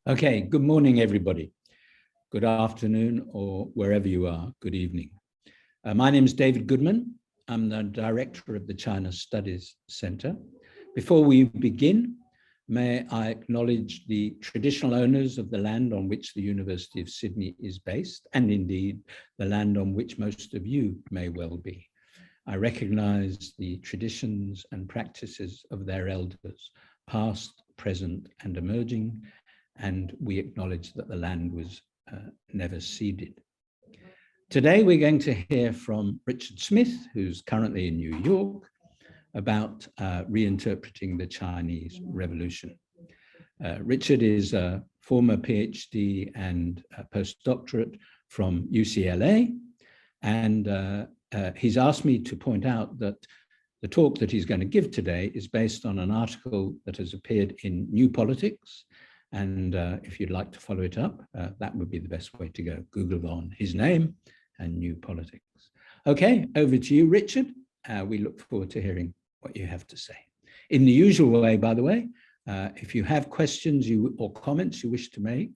Okay, good morning, everybody. Good afternoon, or wherever you are, good evening. My name is David Goodman. I'm the director of the China Studies Center. Before we begin, may I acknowledge the traditional owners of the land on which the University of Sydney is based, and indeed the land on which most of you may well be. I recognize the traditions and practices of their elders, past, present, and emerging, and we acknowledge that the land was never ceded. Today, we're going to hear from Richard Smith, who's currently in New York, about reinterpreting the Chinese Revolution. Richard is a former PhD and postdoctorate from UCLA, and he's asked me to point out that the talk that he's going to give today is based on an article that has appeared in New Politics. And if you'd like to follow it up, that would be the best way to go. Google on his name and New Politics. Okay, over to you, Richard. We look forward to hearing what you have to say. In the usual way, by the way, if you have questions or comments you wish to make,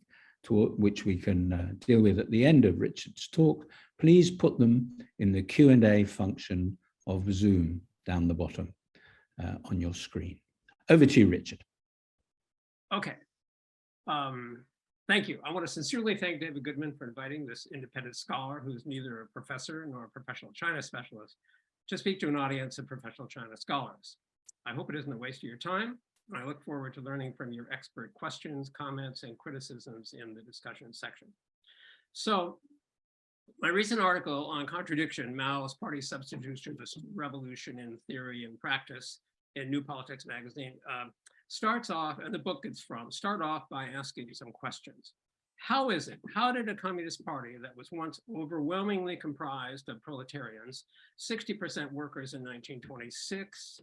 which we can deal with at the end of Richard's talk, please put them in the Q&A function of Zoom down the bottom on your screen. Over to you, Richard. Okay. Thank you. I want to sincerely thank David Goodman for inviting this independent scholar who's neither a professor nor a professional China specialist to speak to an audience of professional China scholars. I hope it isn't a waste of your time, and I look forward to learning from your expert questions, comments, and criticisms in the discussion section. So, my recent article on Contradiction, Mao's Party-Substitutionist Revolution in Theory and Practice in New Politics magazine, starts off, and the book it's from, start off by asking you some questions. How is it? How did a communist party that was once overwhelmingly comprised of proletarians, 60% workers in 1926,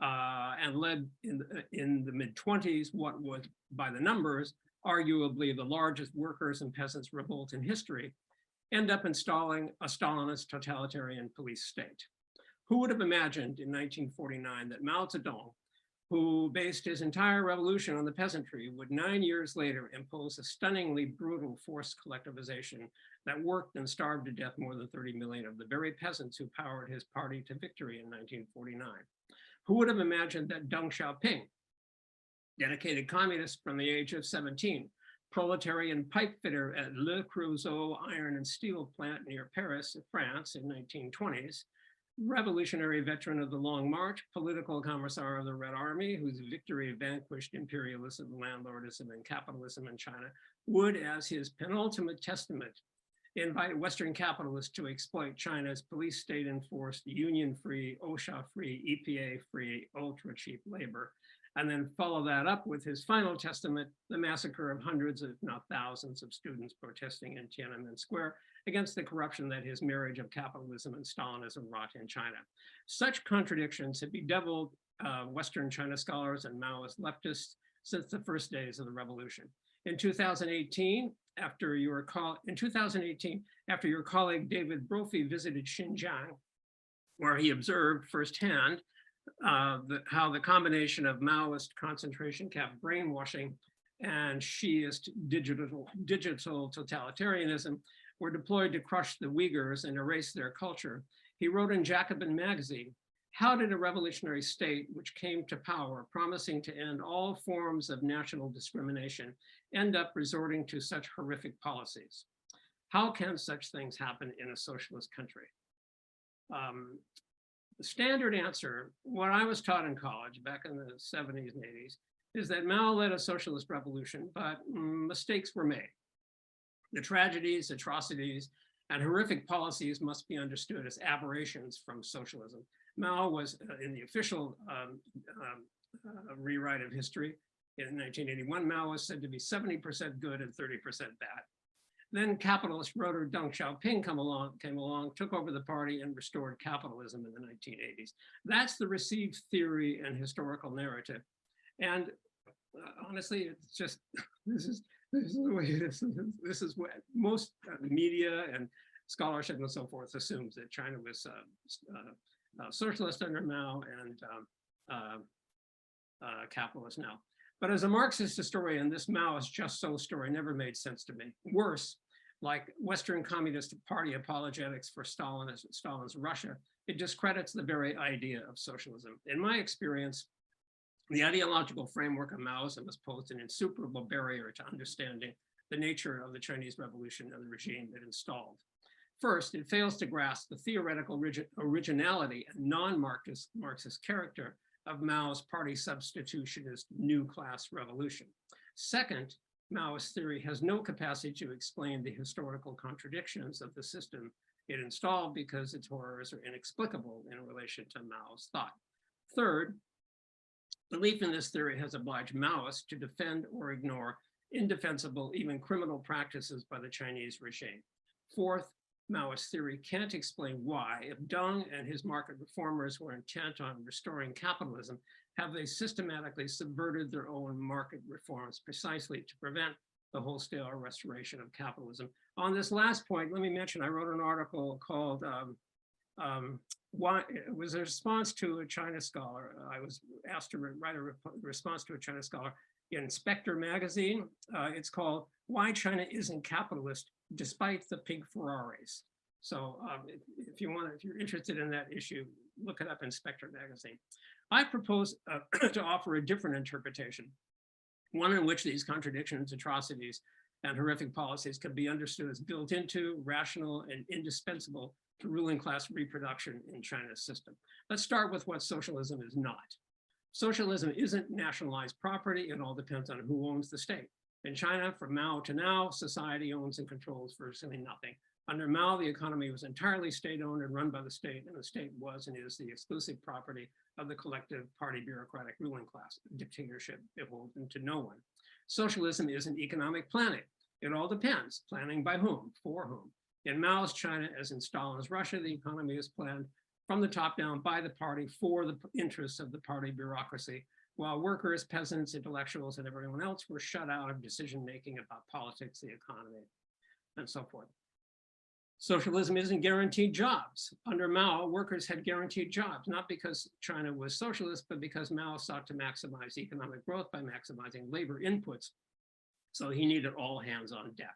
and led in the mid-20s what was, by the numbers, arguably the largest workers and peasants revolt in history, end up installing a Stalinist totalitarian police state? Who would have imagined in 1949 that Mao Zedong, who based his entire revolution on the peasantry, would 9 years later impose a stunningly brutal forced collectivization that worked and starved to death more than 30 million of the very peasants who powered his party to victory in 1949? Who would have imagined that Deng Xiaoping, dedicated communist from the age of 17, proletarian pipe fitter at Le Creusot iron and steel plant near Paris, France in 1920s, revolutionary veteran of the Long March, political commissar of the Red Army, whose victory vanquished imperialism, landlordism, and capitalism in China, would, as his penultimate testament, invite Western capitalists to exploit China's police state-enforced, union-free, OSHA-free, EPA-free, ultra-cheap labor, and then follow that up with his final testament, the massacre of hundreds, if not thousands, of students protesting in Tiananmen Square against the corruption that his marriage of capitalism and Stalinism wrought in China. Such contradictions have bedeviled Western China scholars and Maoist leftists since the first days of the revolution. In 2018, after your colleague David Brophy visited Xinjiang, where he observed firsthand how the combination of Maoist concentration camp brainwashing and Shiist digital totalitarianism were deployed to crush the Uyghurs and erase their culture, he wrote in Jacobin magazine, how did a revolutionary state which came to power promising to end all forms of national discrimination end up resorting to such horrific policies? How can such things happen in a socialist country? The standard answer, what I was taught in college back in the 70s and 80s, is that Mao led a socialist revolution, but mistakes were made. The tragedies, atrocities, and horrific policies must be understood as aberrations from socialism. Mao was, in the official rewrite of history, in 1981, Mao was said to be 70% good and 30% bad. Then capitalist rotor Deng Xiaoping came along, took over the party and restored capitalism in the 1980s. That's the received theory and historical narrative. And honestly, it's just, this is the way it is. This is what most media and scholarship and so forth assumes, that China was socialist under Mao and capitalist now. But as a Marxist historian, this Maoist just so story never made sense to me. Worse, like Western Communist Party apologetics for Stalin's Russia, it discredits the very idea of socialism. In my experience, the ideological framework of Maoism has posed an insuperable barrier to understanding the nature of the Chinese Revolution and the regime it installed. First, it fails to grasp the theoretical originality and non-Marxist character of Mao's party-substitutionist new class revolution. Second, Maoist theory has no capacity to explain the historical contradictions of the system it installed because its horrors are inexplicable in relation to Mao's thought. Third, belief in this theory has obliged Maoists to defend or ignore indefensible, even criminal practices by the Chinese regime. Fourth, Maoist theory can't explain why, if Deng and his market reformers were intent on restoring capitalism, have they systematically subverted their own market reforms precisely to prevent the wholesale restoration of capitalism. On this last point, let me mention, I wrote an article called, why, it was a response to a China scholar. I was asked to write a response to a China scholar in Spectre magazine. It's called Why China Isn't Capitalist Despite the Pink Ferraris. So if you're interested in that issue, look it up in Spectre magazine. I propose to offer a different interpretation, one in which these contradictions, atrocities, and horrific policies can be understood as built into, rational, and indispensable to ruling class reproduction in China's system. Let's start with what socialism is not. Socialism isn't nationalized property. It all depends on who owns the state. In China, from Mao to now, society owns and controls virtually nothing. Under Mao, the economy was entirely state-owned and run by the state, and the state was and is the exclusive property of the collective party bureaucratic ruling class, dictatorship beholden to no one. Socialism isn't economic planning. It all depends. Planning by whom? For whom? In Mao's China, as in Stalin's Russia, the economy is planned from the top down by the party for the interests of the party bureaucracy, while workers, peasants, intellectuals, and everyone else were shut out of decision-making about politics, the economy, and so forth. Socialism isn't guaranteed jobs. Under Mao, workers had guaranteed jobs, not because China was socialist, but because Mao sought to maximize economic growth by maximizing labor inputs. So he needed all hands on deck.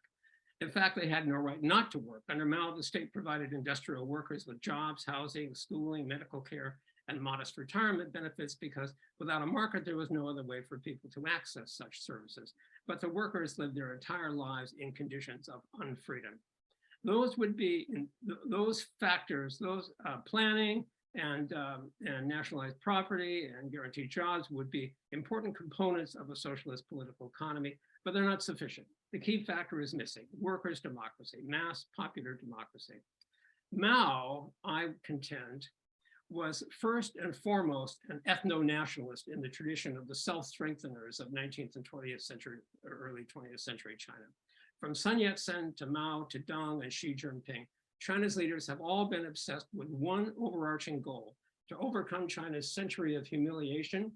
In fact, they had no right not to work. Under Mao, the state provided industrial workers with jobs, housing, schooling, medical care, and modest retirement benefits because without a market, there was no other way for people to access such services. But the workers lived their entire lives in conditions of unfreedom. Those would be those factors, those planning and nationalized property and guaranteed jobs would be important components of a socialist political economy, but they're not sufficient. The key factor is missing: workers' democracy, mass popular democracy. Mao, I contend, was first and foremost an ethno-nationalist in the tradition of the self-strengtheners of 19th and 20th century, or early 20th century China. From Sun Yat-sen to Mao to Deng and Xi Jinping, China's leaders have all been obsessed with one overarching goal: to overcome China's century of humiliation,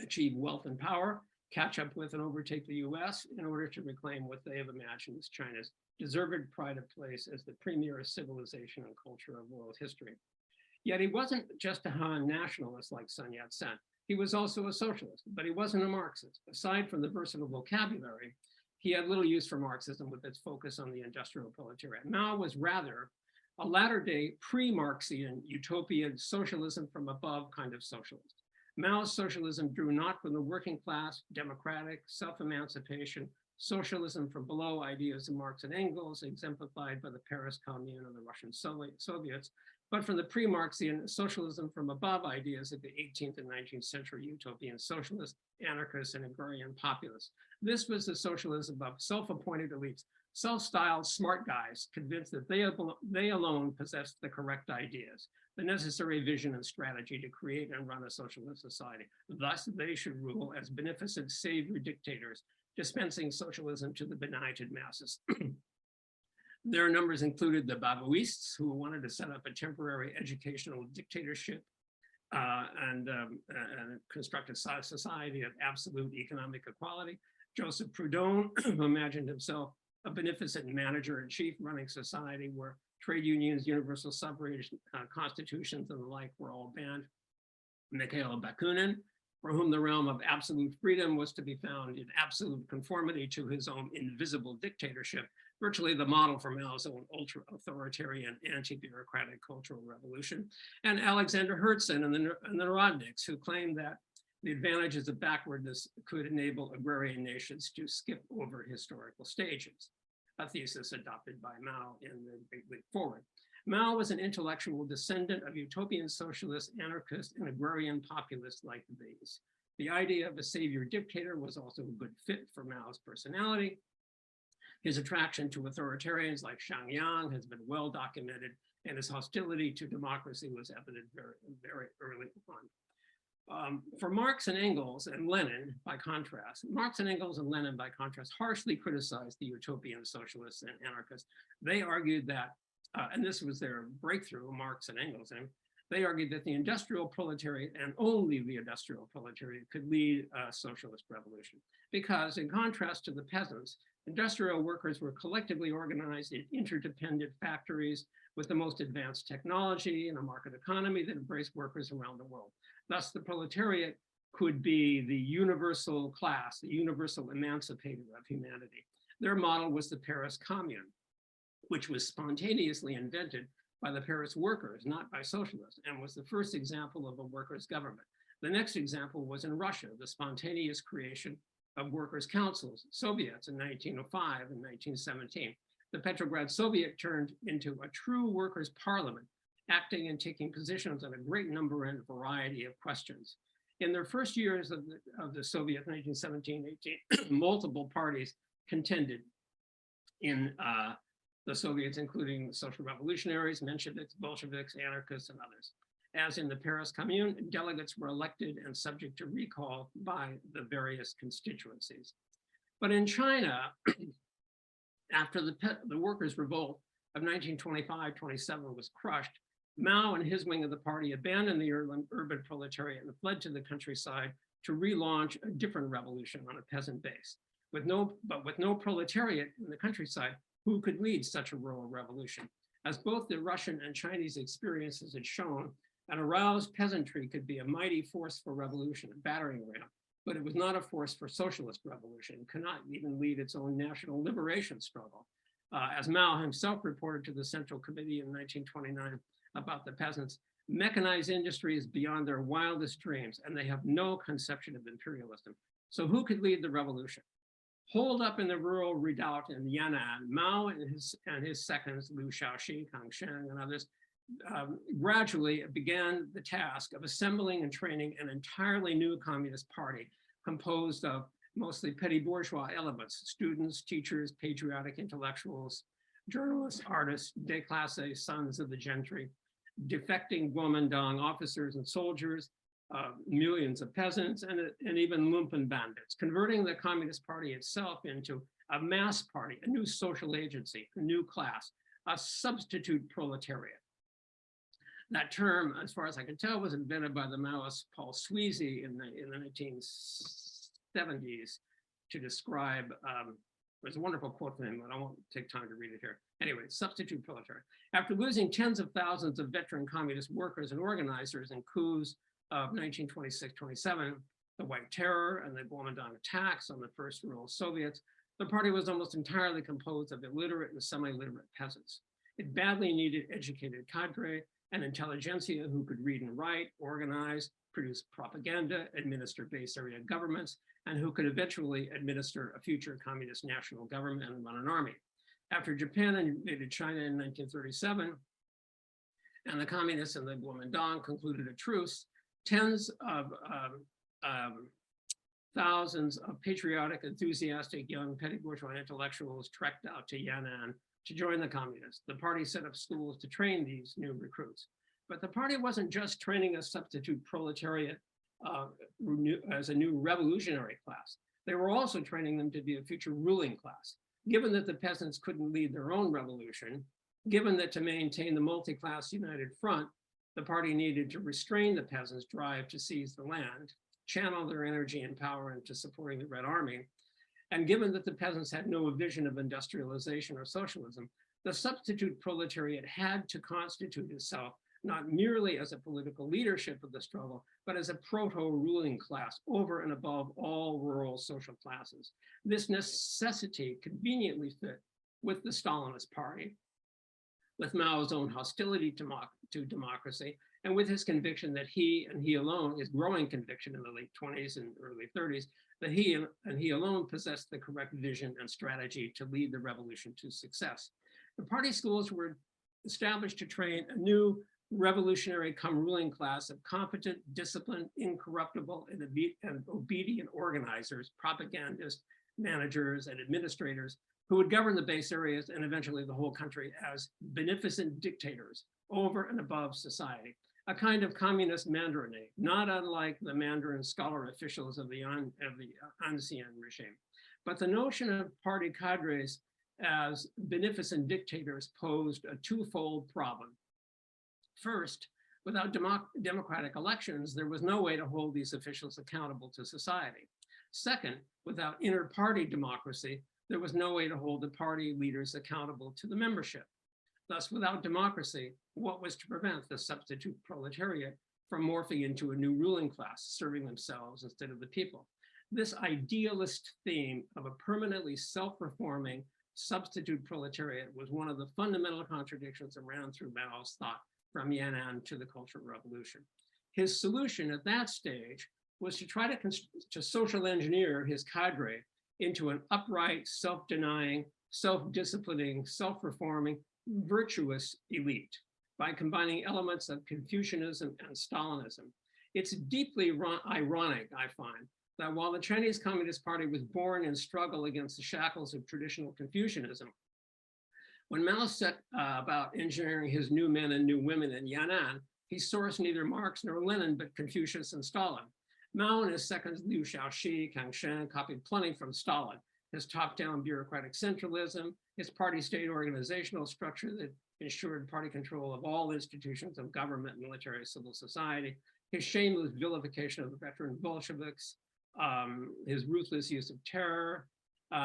achieve wealth and power, catch up with and overtake the US in order to reclaim what they have imagined as China's deserved pride of place as the premier civilization and culture of world history. Yet he wasn't just a Han nationalist like Sun Yat-sen. He was also a socialist, but he wasn't a Marxist. Aside from the versatile vocabulary, he had little use for Marxism with its focus on the industrial proletariat. Mao was rather a latter-day pre-Marxian utopian socialism from above kind of socialist. Mao's socialism drew not from the working class, democratic, self-emancipation, socialism from below ideas of Marx and Engels, exemplified by the Paris Commune and the Russian Soviets, but from the pre-Marxian socialism from above ideas of the 18th and 19th century utopian socialists, anarchists, and agrarian populists. This was the socialism of self-appointed elites, self-styled smart guys convinced that they alone possessed the correct ideas, the necessary vision and strategy to create and run a socialist society. Thus, they should rule as beneficent savior-dictators, dispensing socialism to the benighted masses. Their numbers included the Bakuists, who wanted to set up a temporary educational dictatorship and construct a society of absolute economic equality. Joseph Proudhon, who imagined himself a beneficent manager-in-chief running society where trade unions, universal suffrage, constitutions, and the like were all banned. Mikhail Bakunin, for whom the realm of absolute freedom was to be found in absolute conformity to his own invisible dictatorship, virtually the model for Mao's own ultra-authoritarian, anti-bureaucratic cultural revolution, and Alexander Herzen and the Narodniks, who claimed that the advantages of backwardness could enable agrarian nations to skip over historical stages, a thesis adopted by Mao in the Big Leap Forward. Mao was an intellectual descendant of utopian socialists, anarchists, and agrarian populists like these. The idea of a savior dictator was also a good fit for Mao's personality. His attraction to authoritarians like Xiangyang has been well documented, and his hostility to democracy was evident very early on. For Marx and Engels and Lenin, by contrast, harshly criticized the utopian socialists and anarchists. They argued that, and this was their breakthrough, Marx and Engels, and they argued that the industrial proletariat and only the industrial proletariat could lead a socialist revolution. Because in contrast to the peasants, industrial workers were collectively organized in interdependent factories with the most advanced technology and a market economy that embraced workers around the world. Thus, the proletariat could be the universal class, the universal emancipator of humanity. Their model was the Paris Commune, which was spontaneously invented by the Paris workers, not by socialists, and was the first example of a workers' government. The next example was in Russia, the spontaneous creation of workers' councils, Soviets in 1905 and 1917. The Petrograd Soviet turned into a true workers' parliament, acting and taking positions on a great number and variety of questions. In their first years of the Soviet, 1917-18, multiple parties contended in the Soviets, including the social revolutionaries, Mensheviks, Bolsheviks, anarchists, and others. As in the Paris Commune, delegates were elected and subject to recall by the various constituencies. But in China, after the workers' revolt of 1925-27 was crushed, Mao and his wing of the party abandoned the urban proletariat and fled to the countryside to relaunch a different revolution on a peasant base. With no proletariat in the countryside, who could lead such a rural revolution? As both the Russian and Chinese experiences had shown, an aroused peasantry could be a mighty force for revolution, a battering ram, but it was not a force for socialist revolution, could not even lead its own national liberation struggle. As Mao himself reported to the Central Committee in 1929 about the peasants, mechanized industry is beyond their wildest dreams, and they have no conception of imperialism. So who could lead the revolution? Holed up in the rural redoubt in Yan'an, Mao and his seconds, Liu Shaoxi, Kang Sheng, and others, gradually began the task of assembling and training an entirely new communist party composed of mostly petty bourgeois elements, students, teachers, patriotic intellectuals, journalists, artists, déclassés, sons of the gentry, defecting Kuomintang officers and soldiers, millions of peasants, and even lumpen bandits, converting the Communist Party itself into a mass party, a new social agency, a new class, a substitute proletariat. That term, as far as I can tell, was invented by the Maoist Paul Sweezy in the 1970s to describe, there's a wonderful quote from him, but I won't take time to read it here. Anyway, substitute proletariat. After losing tens of thousands of veteran communist workers and organizers in coups of 1926-27, the White Terror and the Kuomintang attacks on the first rural Soviets, the party was almost entirely composed of illiterate and semi-literate peasants. It badly needed educated cadre and intelligentsia who could read and write, organize, produce propaganda, administer base area governments, and who could eventually administer a future communist national government and run an army. After Japan invaded China in 1937, and the communists and the Kuomintang concluded a truce, tens of thousands of patriotic, enthusiastic young petty bourgeois intellectuals trekked out to Yan'an to join the communists. The party set up schools to train these new recruits. But the party wasn't just training a substitute proletariat as a new revolutionary class. They were also training them to be a future ruling class. Given that the peasants couldn't lead their own revolution, given that to maintain the multi-class united front, the party needed to restrain the peasants' drive to seize the land, channel their energy and power into supporting the Red Army, and given that the peasants had no vision of industrialization or socialism, the substitute proletariat had to constitute itself not merely as a political leadership of the struggle, but as a proto-ruling class over and above all rural social classes. This necessity conveniently fit with the Stalinist party, with Mao's own hostility to democracy, and with his conviction that he and he alone, his growing conviction in the late 20s and early 30s, that he and he alone possessed the correct vision and strategy to lead the revolution to success. The party schools were established to train a new revolutionary come ruling class of competent, disciplined, incorruptible, and obedient organizers, propagandists, managers, and administrators who would govern the base areas and eventually the whole country as beneficent dictators over and above society, a kind of communist mandarinate, not unlike the Mandarin scholar officials of the ancien regime. But the notion of party cadres as beneficent dictators posed a twofold problem. First, without democratic elections, there was no way to hold these officials accountable to society. Second, without inter-party democracy, there was no way to hold the party leaders accountable to the membership. Thus, without democracy, what was to prevent the substitute proletariat from morphing into a new ruling class, serving themselves instead of the people? This idealist theme of a permanently self-reforming substitute proletariat was one of the fundamental contradictions that ran through Mao's thought from Yan'an to the Cultural Revolution. His solution at that stage was to try to social engineer his cadre into an upright, self-denying, self-disciplining, self-reforming, virtuous elite by combining elements of Confucianism and Stalinism. It's deeply ironic, I find, that while the Chinese Communist Party was born in struggle against the shackles of traditional Confucianism, when Mao set about engineering his new men and new women in Yan'an, he sourced neither Marx nor Lenin, but Confucius and Stalin. Mao and his seconds, Liu Shaoxi, Kang Shen, copied plenty from Stalin. His top-down bureaucratic centralism, his party-state organizational structure that ensured party control of all institutions of government, military, civil society, his shameless vilification of the veteran Bolsheviks, his ruthless use of terror,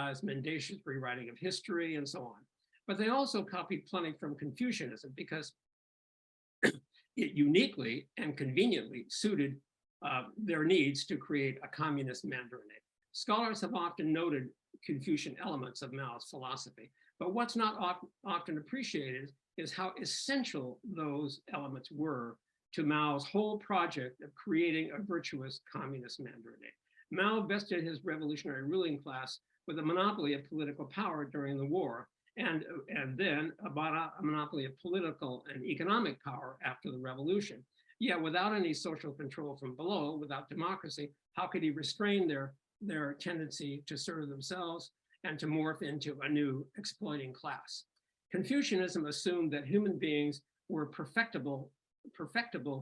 his mendacious rewriting of history, and so on. But they also copied plenty from Confucianism because it uniquely and conveniently suited their needs to create a communist mandarinate. Scholars have often noted Confucian elements of Mao's philosophy, but what's not often appreciated is how essential those elements were to Mao's whole project of creating a virtuous communist mandarinate. Mao vested his revolutionary ruling class with a monopoly of political power during the war, and then a monopoly of political and economic power after the revolution. Yet without any social control from below, without democracy, how could he restrain their tendency to serve themselves and to morph into a new exploiting class? Confucianism assumed that human beings were perfectible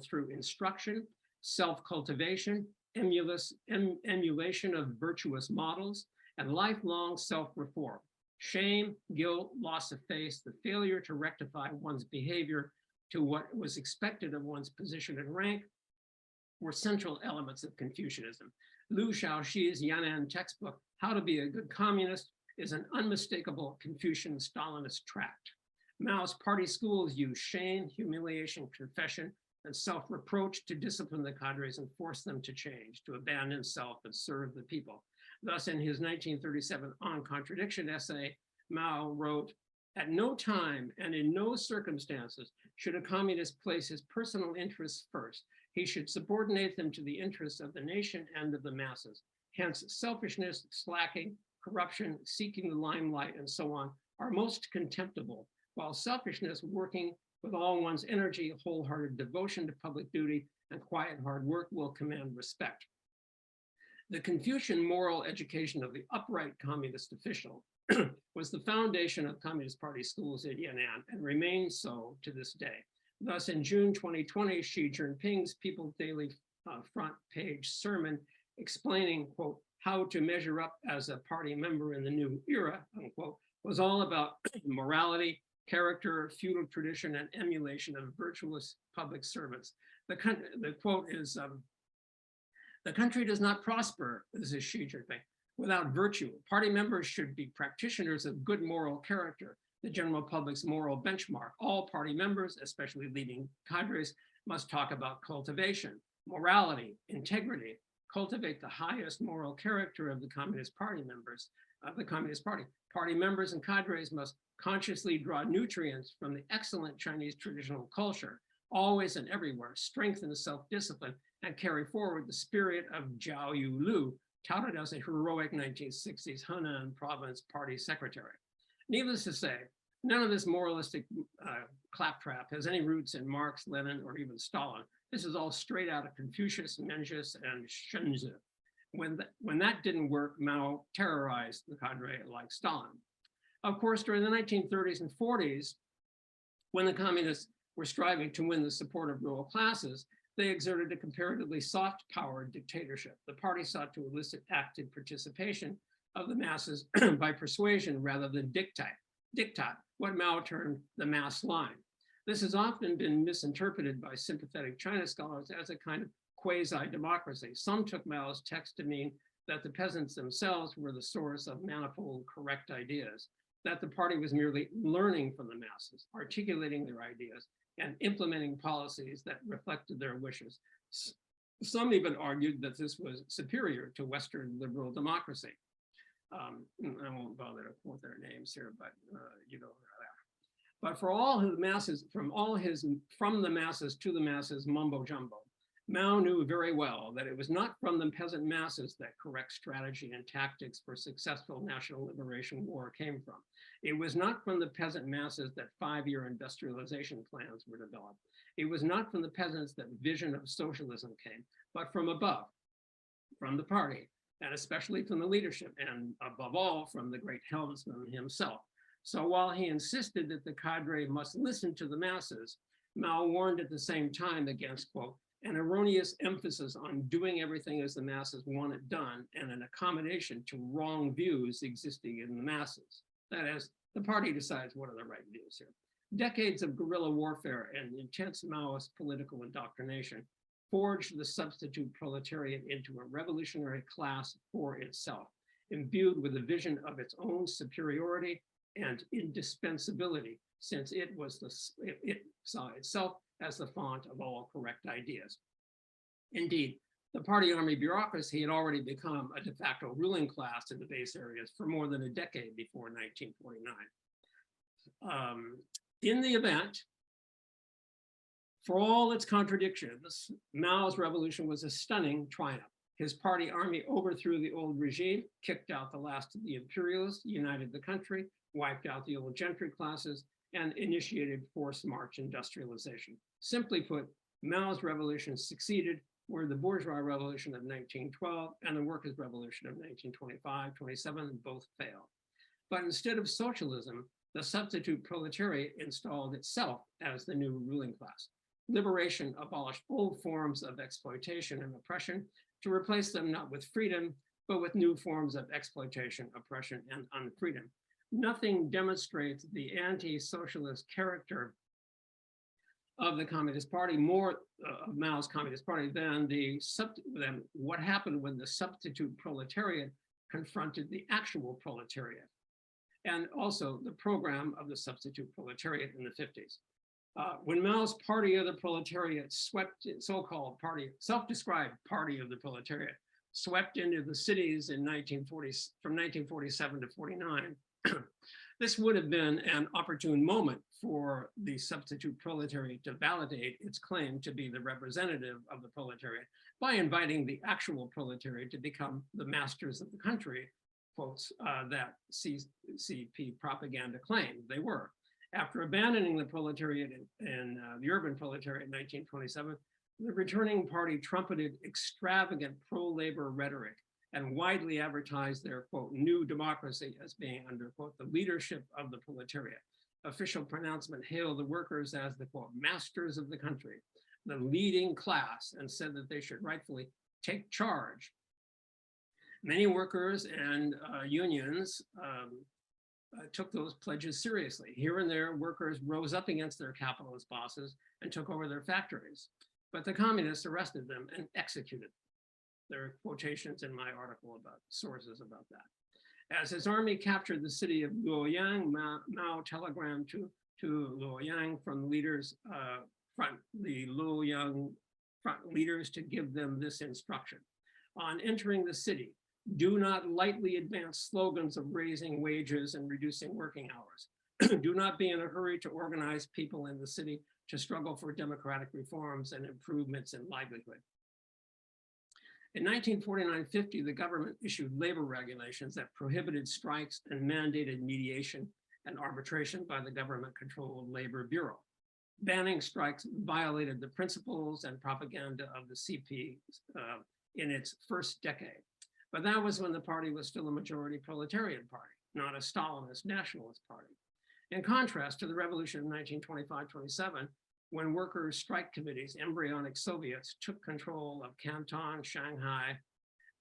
through instruction, self-cultivation, emulation of virtuous models, and lifelong self-reform. Shame, guilt, loss of faith, the failure to rectify one's behavior to what was expected of one's position and rank were central elements of Confucianism. Liu Shaoxi's Yan'an textbook, How to Be a Good Communist, is an unmistakable Confucian Stalinist tract. Mao's party schools use shame, humiliation, confession, and self-reproach to discipline the cadres and force them to change, to abandon self and serve the people. Thus, in his 1937 On Contradiction essay, Mao wrote, "At no time and in no circumstances should a communist place his personal interests first. He should subordinate them to the interests of the nation and of the masses. Hence, selfishness, slacking, corruption, seeking the limelight, and so on are most contemptible, while selfishness, working with all one's energy, wholehearted devotion to public duty, and quiet hard work will command respect." The Confucian moral education of the upright communist official was the foundation of Communist Party schools in Yan'an and remains so to this day. Thus, in June 2020, Xi Jinping's People's Daily front page sermon explaining, quote, how to measure up as a party member in the new era, unquote, was all about morality, character, feudal tradition, and emulation of virtuous public servants. The quote is, "The country does not prosper," this is Xi Jinping, "without virtue. Party members should be practitioners of good moral character, the general public's moral benchmark. All party members, especially leading cadres, must talk about cultivation, morality, integrity, cultivate the highest moral character of the Communist Party members, of the Communist Party. Party members and cadres must consciously draw nutrients from the excellent Chinese traditional culture, always and everywhere, strengthen self-discipline, and carry forward the spirit of Zhao Yulu, touted as a heroic 1960s Henan province party secretary. Needless to say, none of this moralistic claptrap has any roots in Marx, Lenin, or even Stalin. This is all straight out of Confucius, Mencius, and Shenzhen. When that didn't work, Mao terrorized the cadre like Stalin. Of course, during the 1930s and 40s, when the communists were striving to win the support of rural classes, they exerted a comparatively soft-powered dictatorship. The party sought to elicit active participation of the masses by persuasion rather than diktat, what Mao termed the mass line. This has often been misinterpreted by sympathetic China scholars as a kind of quasi-democracy. Some took Mao's text to mean that the peasants themselves were the source of manifold correct ideas, that the party was merely learning from the masses, articulating their ideas, and implementing policies that reflected their wishes. Some even argued that this was superior to Western liberal democracy. I won't bother to quote their names here, but you know that. But for all his masses, from the masses to the masses mumbo jumbo, Mao knew very well that it was not from the peasant masses that correct strategy and tactics for successful national liberation war came from. It was not from the peasant masses that 5-year industrialization plans were developed. It was not from the peasants that vision of socialism came, but from above, from the party, and especially from the leadership, and above all, from the great helmsman himself. So while he insisted that the cadre must listen to the masses, Mao warned at the same time against, quote, an erroneous emphasis on doing everything as the masses want it done and an accommodation to wrong views existing in the masses. That is, the party decides what are the right views here. Decades of guerrilla warfare and intense Maoist political indoctrination forged the substitute proletariat into a revolutionary class for itself, imbued with a vision of its own superiority and indispensability, since it saw itself as the font of all correct ideas. Indeed, the party army bureaucracy had already become a de facto ruling class in the base areas for more than a decade before 1949. In the event, for all its contradictions, Mao's revolution was a stunning triumph. His party army overthrew the old regime, kicked out the last of the imperialists, united the country, wiped out the old gentry classes, and initiated forced march industrialization. Simply put, Mao's revolution succeeded where the bourgeois revolution of 1912 and the workers' revolution of 1925-27 both failed. But instead of socialism, the substitute proletariat installed itself as the new ruling class. Liberation abolished old forms of exploitation and oppression to replace them not with freedom, but with new forms of exploitation, oppression, and unfreedom. Nothing demonstrates the anti-socialist character of the Communist Party, more of Mao's Communist Party, than what happened when the substitute proletariat confronted the actual proletariat, and also the program of the substitute proletariat in the 50s. When Mao's party of the proletariat swept, so-called party, self-described party of the proletariat, swept into the cities in from 1947 to 49, this would have been an opportune moment for the substitute proletariat to validate its claim to be the representative of the proletariat by inviting the actual proletariat to become the masters of the country, quotes, that CCP propaganda claimed they were. After abandoning the proletariat and the urban proletariat in 1927, the returning party trumpeted extravagant pro-labor rhetoric and widely advertised their, quote, new democracy as being under, quote, the leadership of the proletariat. Official pronouncement hailed the workers as the, quote, masters of the country, the leading class, and said that they should rightfully take charge. Many workers and unions took those pledges seriously. Here and there, workers rose up against their capitalist bosses and took over their factories. But the communists arrested them and executed them. There are quotations in my article about sources about that. As his army captured the city of Luoyang, Mao telegrammed to Luoyang from the Luoyang front leaders to give them this instruction. On entering the city, do not lightly advance slogans of raising wages and reducing working hours. Do not be in a hurry to organize people in the city to struggle for democratic reforms and improvements in livelihood. In 1949-50, the government issued labor regulations that prohibited strikes and mandated mediation and arbitration by the government-controlled Labor Bureau. Banning strikes violated the principles and propaganda of the CP in its first decade. But that was when the party was still a majority proletarian party, not a Stalinist nationalist party. In contrast to the revolution of 1925-27, when workers' strike committees, embryonic Soviets, took control of Canton, Shanghai,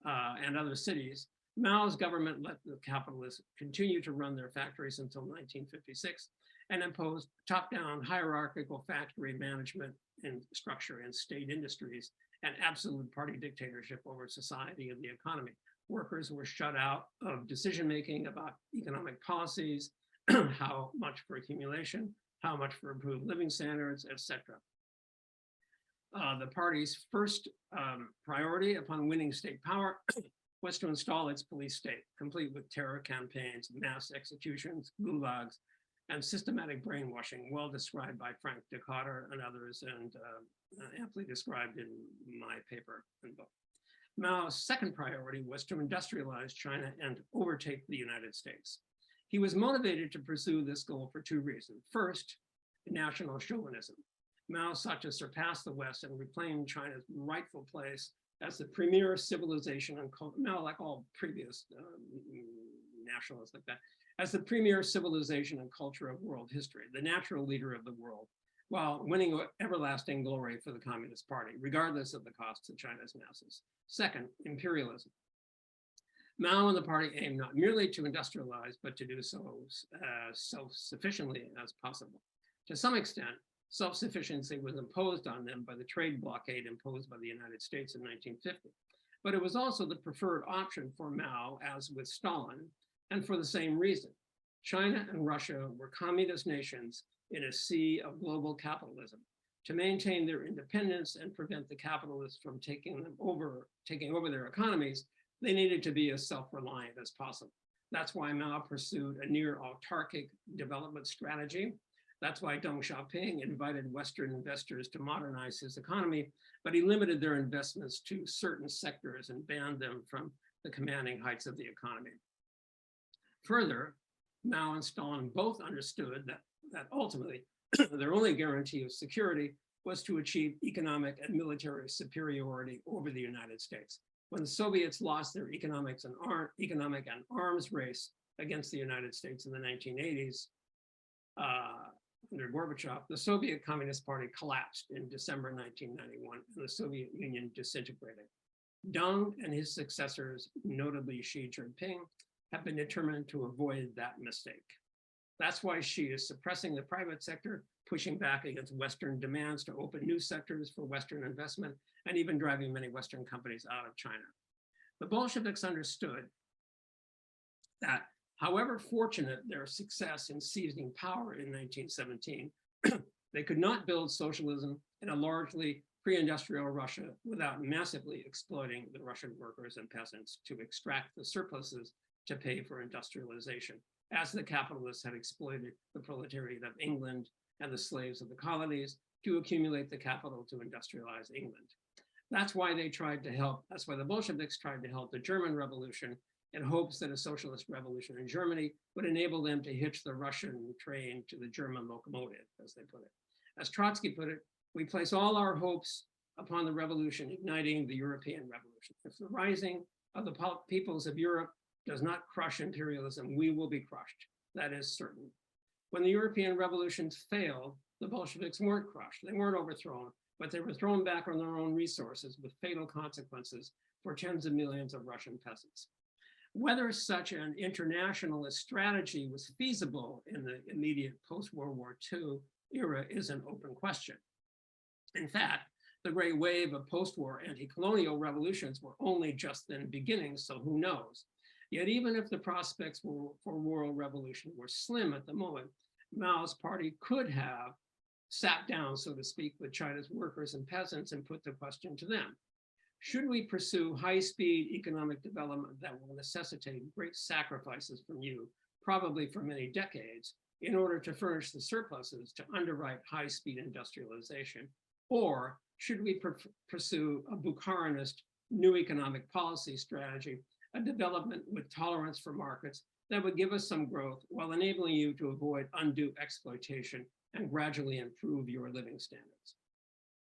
and other cities, Mao's government let the capitalists continue to run their factories until 1956 and imposed top-down hierarchical factory management and structure in state industries and absolute party dictatorship over society and the economy. Workers were shut out of decision-making about economic policies, how much for accumulation, how much for improved living standards, etc. The party's first priority upon winning state power was to install its police state, complete with terror campaigns, mass executions, gulags, and systematic brainwashing, well described by Frank Decatur and others, and amply described in my paper and book. Mao's second priority was to industrialize China and overtake the United States. He was motivated to pursue this goal for two reasons. First, national chauvinism. Mao sought to surpass the West and reclaim China's rightful place as the premier civilization and Mao, like all previous nationalists like that, as the premier civilization and culture of world history, the natural leader of the world, while winning everlasting glory for the Communist Party, regardless of the costs to China's masses. Second, imperialism. Mao and the party aimed not merely to industrialize, but to do so self-sufficiently as possible. To some extent, self-sufficiency was imposed on them by the trade blockade imposed by the United States in 1950. But it was also the preferred option for Mao, as with Stalin, and for the same reason. China and Russia were communist nations in a sea of global capitalism. To maintain their independence and prevent the capitalists from taking over their economies, they needed to be as self-reliant as possible. That's why Mao pursued a near autarkic development strategy. That's why Deng Xiaoping invited Western investors to modernize his economy, but he limited their investments to certain sectors and banned them from the commanding heights of the economy. Further, Mao and Stalin both understood that ultimately their only guarantee of security was to achieve economic and military superiority over the United States. When the Soviets lost their economic and arms race against the United States in the 1980s, under Gorbachev, the Soviet Communist Party collapsed in December 1991, and the Soviet Union disintegrated. Deng and his successors, notably Xi Jinping, have been determined to avoid that mistake. That's why Xi is suppressing the private sector, pushing back against Western demands to open new sectors for Western investment, and even driving many Western companies out of China. The Bolsheviks understood that however fortunate their success in seizing power in 1917, they could not build socialism in a largely pre-industrial Russia without massively exploiting the Russian workers and peasants to extract the surpluses to pay for industrialization, as the capitalists had exploited the proletariat of England and the slaves of the colonies to accumulate the capital to industrialize England. That's why they tried to help, that's why the Bolsheviks tried to help the German Revolution in hopes that a socialist revolution in Germany would enable them to hitch the Russian train to the German locomotive, as they put it. As Trotsky put it, we place all our hopes upon the revolution igniting the European Revolution. If the rising of the peoples of Europe does not crush imperialism, we will be crushed. That is certain. When the European revolutions failed, the Bolsheviks weren't crushed. They weren't overthrown, but they were thrown back on their own resources with fatal consequences for tens of millions of Russian peasants. Whether such an internationalist strategy was feasible in the immediate post-World War II era is an open question. In fact, the great wave of post-war anti-colonial revolutions were only just then beginning, so who knows? Yet even if the prospects for world revolution were slim at the moment, Mao's party could have sat down, so to speak, with China's workers and peasants and put the question to them. Should we pursue high-speed economic development that will necessitate great sacrifices from you, probably for many decades, in order to furnish the surpluses to underwrite high-speed industrialization? Or should we pursue a Bukharinist new economic policy strategy, a development with tolerance for markets that would give us some growth while enabling you to avoid undue exploitation and gradually improve your living standards?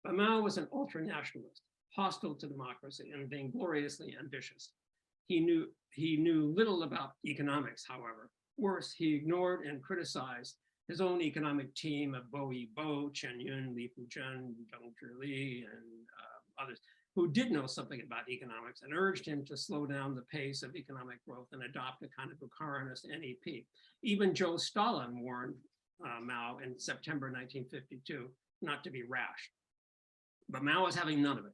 But Mao was an ultra-nationalist, hostile to democracy and vaingloriously ambitious. He knew little about economics, however. Worse, he ignored and criticized his own economic team of Bo Yibo, Chen Yun, Li Fuzhen, Deng Zhili, and others, who did know something about economics and urged him to slow down the pace of economic growth and adopt a kind of Bukharinist NEP. Even Joe Stalin warned Mao in September 1952 not to be rash. But Mao was having none of it.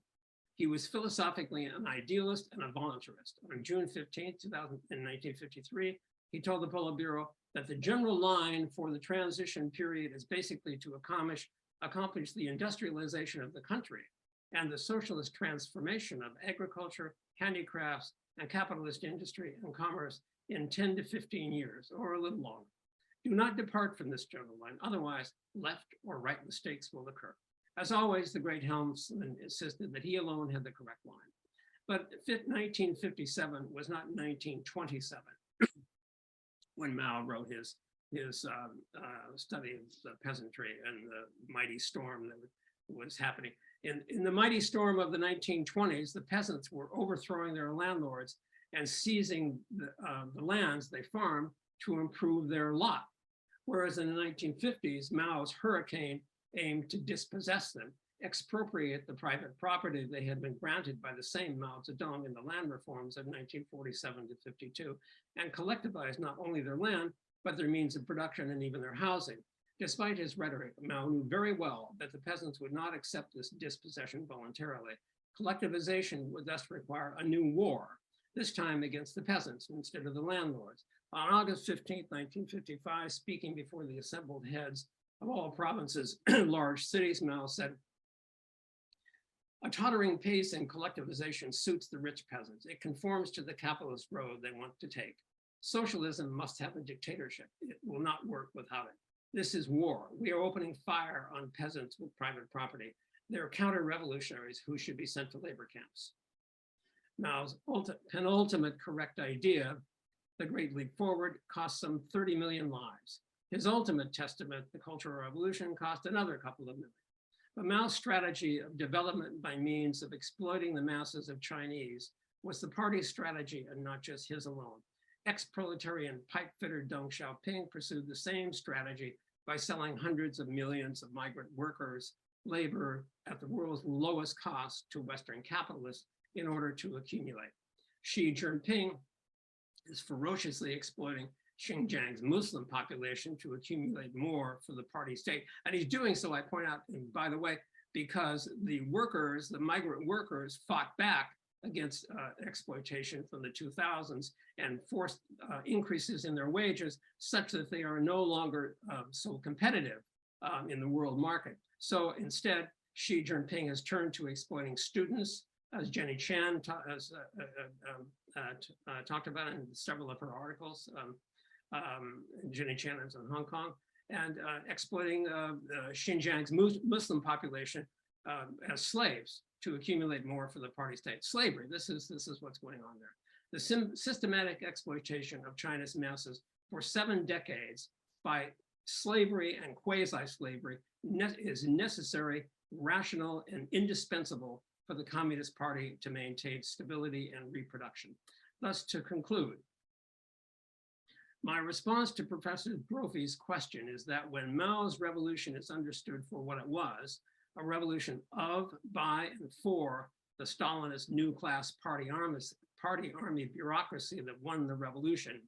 He was philosophically an idealist and a voluntarist. On June 15, 1953, he told the Politburo that the general line for the transition period is basically to accomplish the industrialization of the country and the socialist transformation of agriculture, handicrafts, and capitalist industry and commerce in 10 to 15 years, or a little longer. Do not depart from this general line, otherwise left or right mistakes will occur. As always, the great helmsman insisted that he alone had the correct line. But 1957 was not 1927 when Mao wrote his study of the peasantry and the mighty storm that was happening. In the mighty storm of the 1920s, the peasants were overthrowing their landlords and seizing the lands they farmed to improve their lot. Whereas in the 1950s, Mao's hurricane aimed to dispossess them, expropriate the private property they had been granted by the same Mao Zedong in the land reforms of 1947 to 52, and collectivize not only their land, but their means of production and even their housing. Despite his rhetoric, Mao knew very well that the peasants would not accept this dispossession voluntarily. Collectivization would thus require a new war, this time against the peasants instead of the landlords. On August 15, 1955, speaking before the assembled heads of all provinces, large cities, Mao said, "A tottering pace in collectivization suits the rich peasants. It conforms to the capitalist road they want to take. Socialism must have a dictatorship. It will not work without it. This is war. We are opening fire on peasants with private property. They're counter-revolutionaries who should be sent to labor camps." Mao's penultimate correct idea, the Great Leap Forward, cost some 30 million lives. His ultimate testament, the Cultural Revolution, cost another couple of million. But Mao's strategy of development by means of exploiting the masses of Chinese was the party's strategy and not just his alone. Ex-proletarian pipefitter Deng Xiaoping pursued the same strategy by selling hundreds of millions of migrant workers, labor at the world's lowest cost to Western capitalists in order to accumulate. Xi Jinping is ferociously exploiting Xinjiang's Muslim population to accumulate more for the party state. And he's doing so, I point out, and by the way, because the workers, the migrant workers, fought back against exploitation from the 2000s and forced increases in their wages such that they are no longer so competitive in the world market. So instead, Xi Jinping has turned to exploiting students, as Jenny Chan talked about in several of her articles. Jenny Chan is in Hong Kong, and exploiting Xinjiang's Muslim population as slaves to accumulate more for the party state. Slavery, this is what's going on there. The systematic exploitation of China's masses for 7 decades by slavery and quasi-slavery is necessary, rational, and indispensable for the Communist Party to maintain stability and reproduction. Thus, to conclude, my response to Professor Brophy's question is that when Mao's revolution is understood for what it was, a revolution of, by, and for the Stalinist new class party army bureaucracy that won the revolution,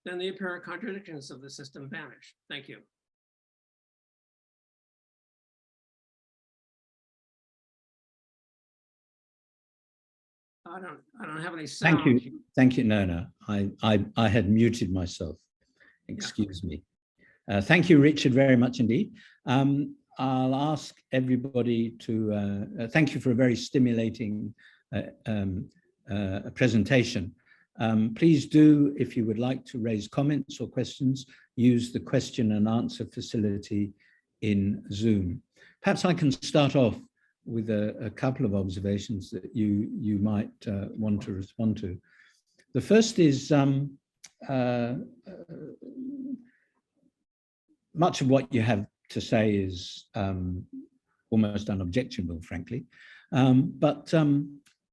then the apparent contradictions of the system vanish. Thank you. I don't have any sound. Thank you. Thank you. No. I had muted myself. Excuse me. Thank you, Richard, very much indeed. I'll ask everybody to thank you for a very stimulating presentation. Please do, if you would like to raise comments or questions, use the question and answer facility in Zoom. Perhaps I can start off with a couple of observations that you might want to respond to. The first is much of what you have to say is almost unobjectionable, frankly. But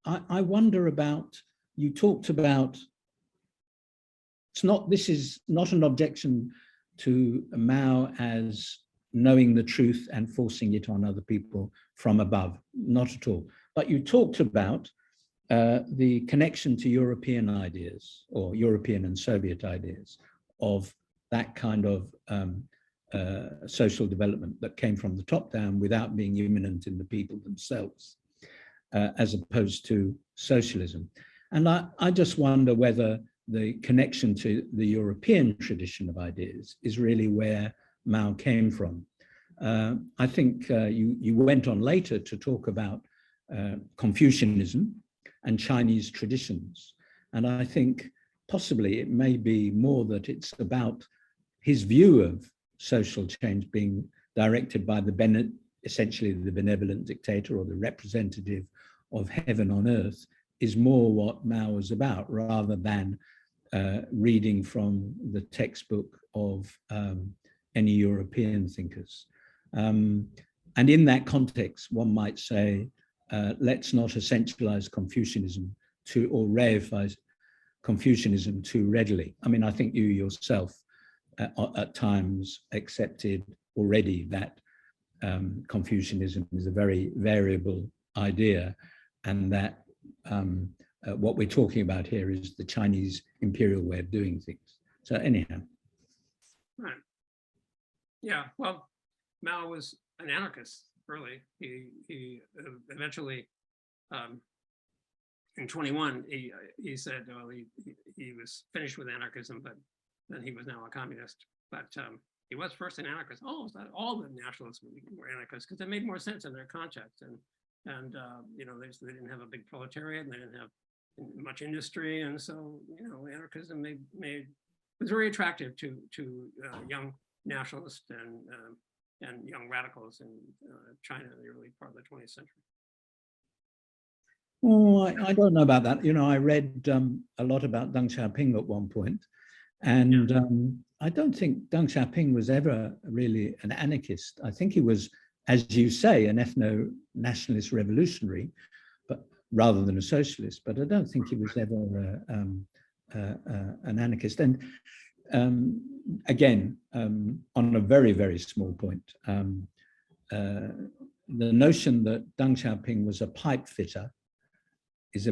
I wonder about, you talked about, this is not an objection to Mao as knowing the truth and forcing it on other people from above, not at all. But you talked about the connection to European ideas, or European and Soviet ideas, of that kind of social development that came from the top down without being immanent in the people themselves, as opposed to socialism. And I just wonder whether the connection to the European tradition of ideas is really where Mao came from. I think you went on later to talk about Confucianism and Chinese traditions. And I think possibly it may be more that it's about his view of social change being directed by essentially the benevolent dictator, or the representative of heaven on earth, is more what Mao was about, rather than reading from the textbook of any European thinkers. And in that context, one might say, let's not essentialize Confucianism or reify Confucianism too readily. I mean, I think you yourself at times accepted already that Confucianism is a very variable idea, and that what we're talking about here is the Chinese imperial way of doing things. So anyhow. Right. Yeah, well, Mao was an anarchist early. He eventually, in 21, he said, well, he was finished with anarchism, but then he was now a communist. But he was first an anarchist. All the nationalists were anarchists because it made more sense in their context. And you know, they didn't have a big proletariat, and they didn't have much industry, and so, you know, anarchism was very attractive to young nationalists and young radicals in China in the early part of the 20th century. Oh, I don't know about that. You know, I read a lot about Deng Xiaoping at one point, and I don't think Deng Xiaoping was ever really an anarchist. I think he was, as you say, an ethno-nationalist revolutionary, but rather than a socialist. But I don't think he was ever an anarchist. And again, on a very, very small point, the notion that Deng Xiaoping was a pipe fitter is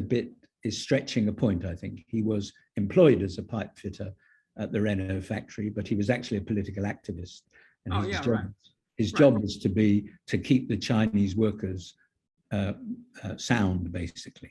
stretching a point, I think. He was employed as a pipe fitter at the Renault factory, but he was actually a political activist. And his job was to keep the Chinese workers sound, basically.